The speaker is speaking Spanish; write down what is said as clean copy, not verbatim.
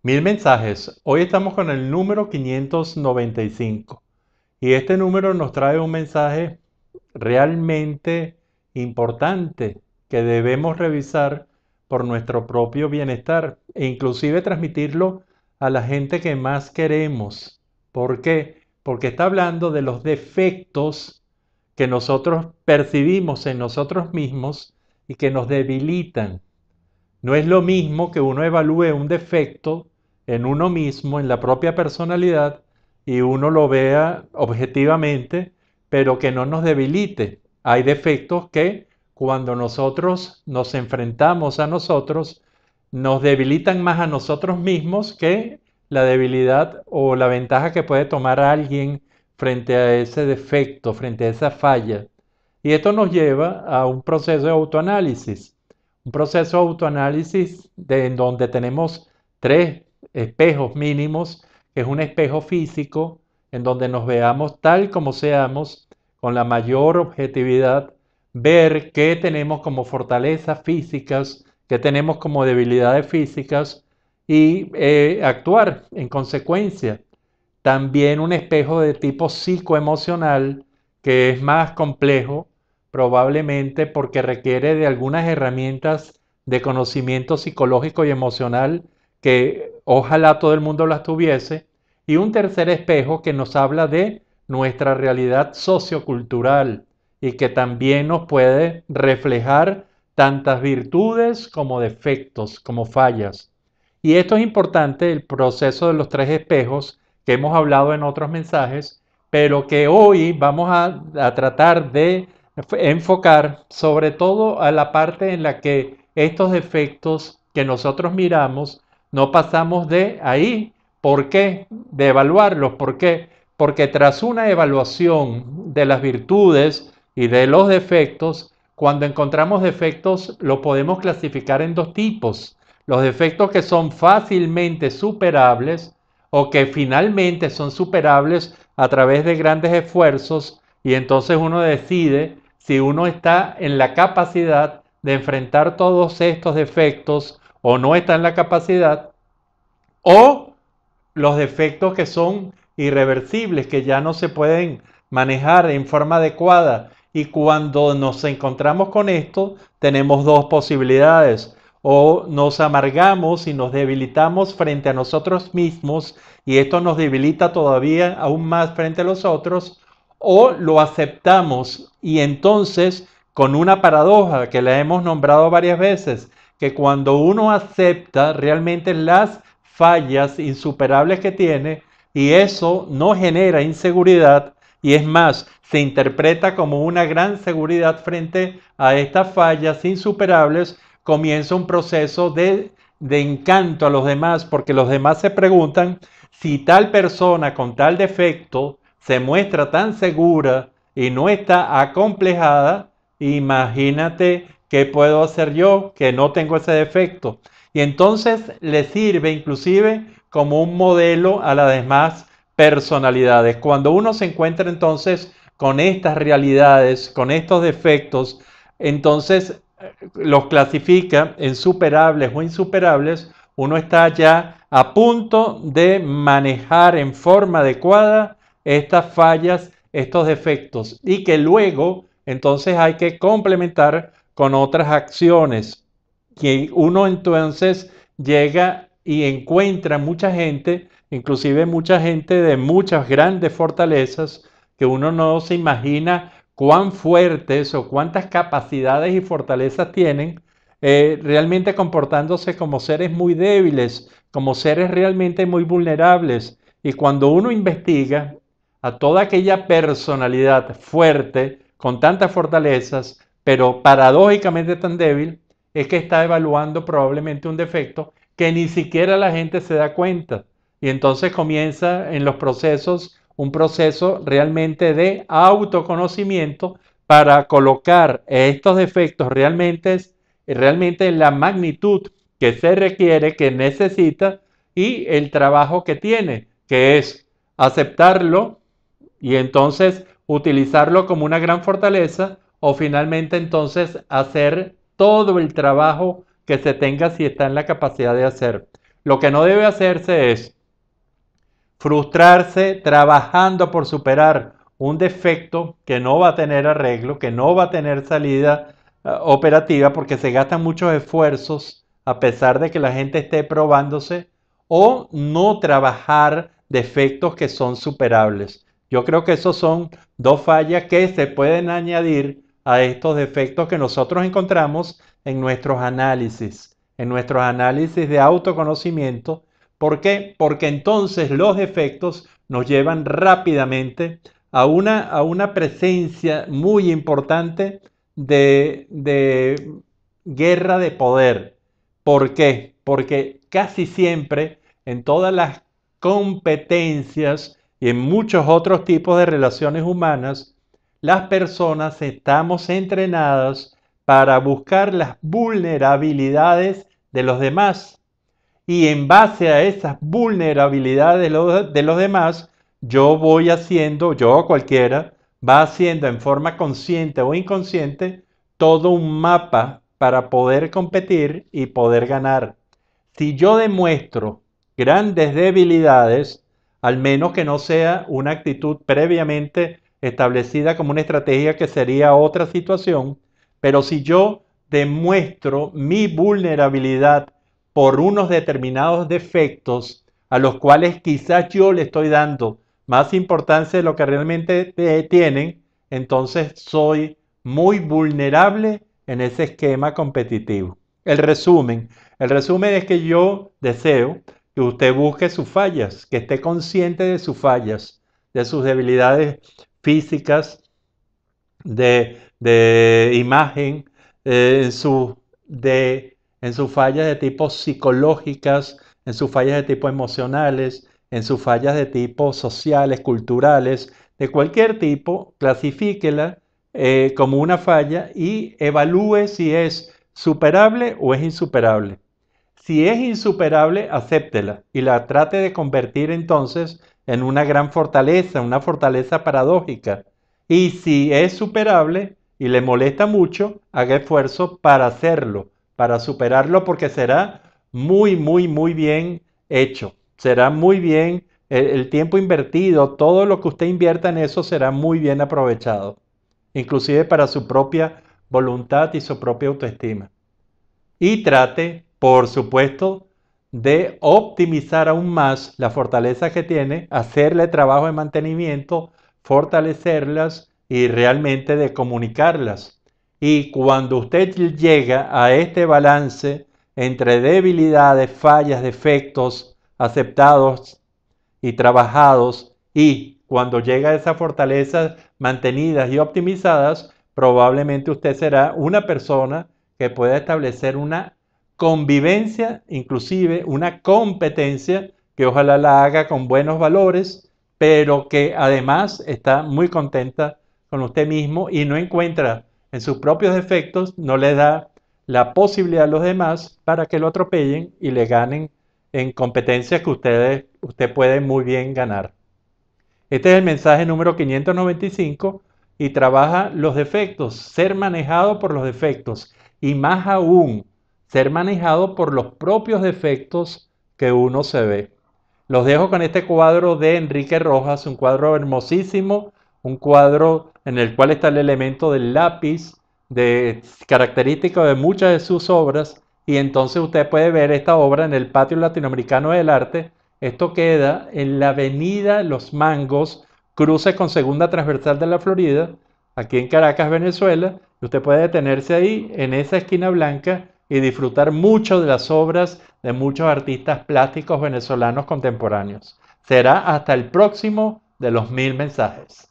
Mil mensajes. Hoy estamos con el número 595 y este número nos trae un mensaje realmente importante que debemos revisar por nuestro propio bienestar e inclusive transmitirlo a la gente que más queremos. ¿Por qué? Porque está hablando de los defectos que nosotros percibimos en nosotros mismos y que nos debilitan. No es lo mismo que uno evalúe un defecto en uno mismo, en la propia personalidad, y uno lo vea objetivamente, pero que no nos debilite. Hay defectos que cuando nosotros nos enfrentamos a nosotros, nos debilitan más a nosotros mismos que la debilidad o la ventaja que puede tomar alguien frente a ese defecto, frente a esa falla. Y esto nos lleva a un proceso de autoanálisis. Un proceso de autoanálisis en donde tenemos tres espejos mínimos, que es un espejo físico, en donde nos veamos tal como seamos, con la mayor objetividad, ver qué tenemos como fortalezas físicas, qué tenemos como debilidades físicas y actuar en consecuencia. También un espejo de tipo psicoemocional, que es más complejo, probablemente porque requiere de algunas herramientas de conocimiento psicológico y emocional que ojalá todo el mundo las tuviese. Y un tercer espejo que nos habla de nuestra realidad sociocultural y que también nos puede reflejar tantas virtudes como defectos, como fallas. Y esto es importante, el proceso de los tres espejos que hemos hablado en otros mensajes, pero que hoy vamos a tratar de enfocar sobre todo a la parte en la que estos defectos que nosotros miramos no pasamos de ahí. ¿Por qué? De evaluarlos. ¿Por qué? Porque tras una evaluación de las virtudes y de los defectos, cuando encontramos defectos lo podemos clasificar en dos tipos. Los defectos que son fácilmente superables o que finalmente son superables a través de grandes esfuerzos y entonces uno decide si uno está en la capacidad de enfrentar todos estos defectos o no está en la capacidad, o los defectos que son irreversibles, que ya no se pueden manejar en forma adecuada. Y cuando nos encontramos con esto, tenemos dos posibilidades. O nos amargamos y nos debilitamos frente a nosotros mismos, y esto nos debilita todavía aún más frente a los otros, o lo aceptamos y entonces, con una paradoja que la hemos nombrado varias veces, que cuando uno acepta realmente las fallas insuperables que tiene y eso no genera inseguridad y es más, se interpreta como una gran seguridad frente a estas fallas insuperables, comienza un proceso de encanto a los demás porque los demás se preguntan si tal persona con tal defecto se muestra tan segura y no está acomplejada, imagínate qué puedo hacer yo que no tengo ese defecto. Y entonces le sirve inclusive como un modelo a las demás personalidades. Cuando uno se encuentra entonces con estas realidades, con estos defectos, entonces los clasifica en superables o insuperables, uno está ya a punto de manejar en forma adecuada estas fallas, estos defectos, y que luego entonces hay que complementar con otras acciones que uno entonces llega y encuentra mucha gente, inclusive mucha gente de muchas grandes fortalezas, que uno no se imagina cuán fuertes o cuántas capacidades y fortalezas tienen, realmente comportándose como seres muy débiles, como seres realmente muy vulnerables. Y cuando uno investiga a toda aquella personalidad fuerte, con tantas fortalezas, pero paradójicamente tan débil, es que está evaluando probablemente un defecto que ni siquiera la gente se da cuenta. Y entonces comienza en los procesos un proceso realmente de autoconocimiento para colocar estos defectos realmente en la magnitud que se requiere, que necesita y el trabajo que tiene, que es aceptarlo y entonces utilizarlo como una gran fortaleza o finalmente entonces hacer todo el trabajo que se tenga si está en la capacidad de hacer. Lo que no debe hacerse es frustrarse trabajando por superar un defecto que no va a tener arreglo, que no va a tener salida operativa porque se gastan muchos esfuerzos a pesar de que la gente esté probándose, o no trabajar defectos que son superables. Yo creo que esos son dos fallas que se pueden añadir a estos defectos que nosotros encontramos en nuestros análisis de autoconocimiento. ¿Por qué? Porque entonces los defectos nos llevan rápidamente a una presencia muy importante de guerra de poder. ¿Por qué? Porque casi siempre en todas las competencias y en muchos otros tipos de relaciones humanas, las personas estamos entrenadas para buscar las vulnerabilidades de los demás. Y en base a esas vulnerabilidades de los demás, yo voy haciendo, yo o cualquiera, va haciendo en forma consciente o inconsciente todo un mapa para poder competir y poder ganar. Si yo demuestro grandes debilidades, al menos que no sea una actitud previamente establecida como una estrategia, que sería otra situación, pero si yo demuestro mi vulnerabilidad por unos determinados defectos a los cuales quizás yo le estoy dando más importancia de lo que realmente tienen, entonces soy muy vulnerable en ese esquema competitivo. El resumen es que yo deseo que usted busque sus fallas, que esté consciente de sus fallas, de sus debilidades físicas, de imagen, en, en sus fallas de tipo psicológicas, en sus fallas de tipo emocionales, en sus fallas de tipo sociales, culturales, de cualquier tipo, clasifíquela como una falla y evalúe si es superable o es insuperable. Si es insuperable, acéptela y la trate de convertir entonces en una gran fortaleza, una fortaleza paradójica. Y si es superable y le molesta mucho, haga esfuerzo para hacerlo, para superarlo, porque será muy bien hecho. Será muy bien el tiempo invertido, todo lo que usted invierta en eso será muy bien aprovechado, inclusive para su propia voluntad y su propia autoestima. Y trate, por supuesto, de optimizar aún más las fortalezas que tiene, hacerle trabajo de mantenimiento, fortalecerlas y realmente de comunicarlas. Y cuando usted llega a este balance entre debilidades, fallas, defectos aceptados y trabajados, y cuando llega a esas fortalezas mantenidas y optimizadas, probablemente usted será una persona que pueda establecer una convivencia, inclusive una competencia, que ojalá la haga con buenos valores, pero que además está muy contenta con usted mismo y no encuentra en sus propios defectos, no le da la posibilidad a los demás para que lo atropellen y le ganen en competencias que usted puede muy bien ganar. Este es el mensaje número 595 y trabaja los defectos, ser manejado por los defectos y más aún ser manejado por los propios defectos que uno se ve. Los dejo con este cuadro de Enrique Rojas, un cuadro hermosísimo, un cuadro en el cual está el elemento del lápiz, característico de muchas de sus obras, y entonces usted puede ver esta obra en el Patio Latinoamericano del Arte. Esto queda en la avenida Los Mangos, cruce con Segunda Transversal de la Florida, aquí en Caracas, Venezuela. Usted puede detenerse ahí, en esa esquina blanca, y disfrutar mucho de las obras de muchos artistas plásticos venezolanos contemporáneos. Será hasta el próximo de los 1000 mensajes.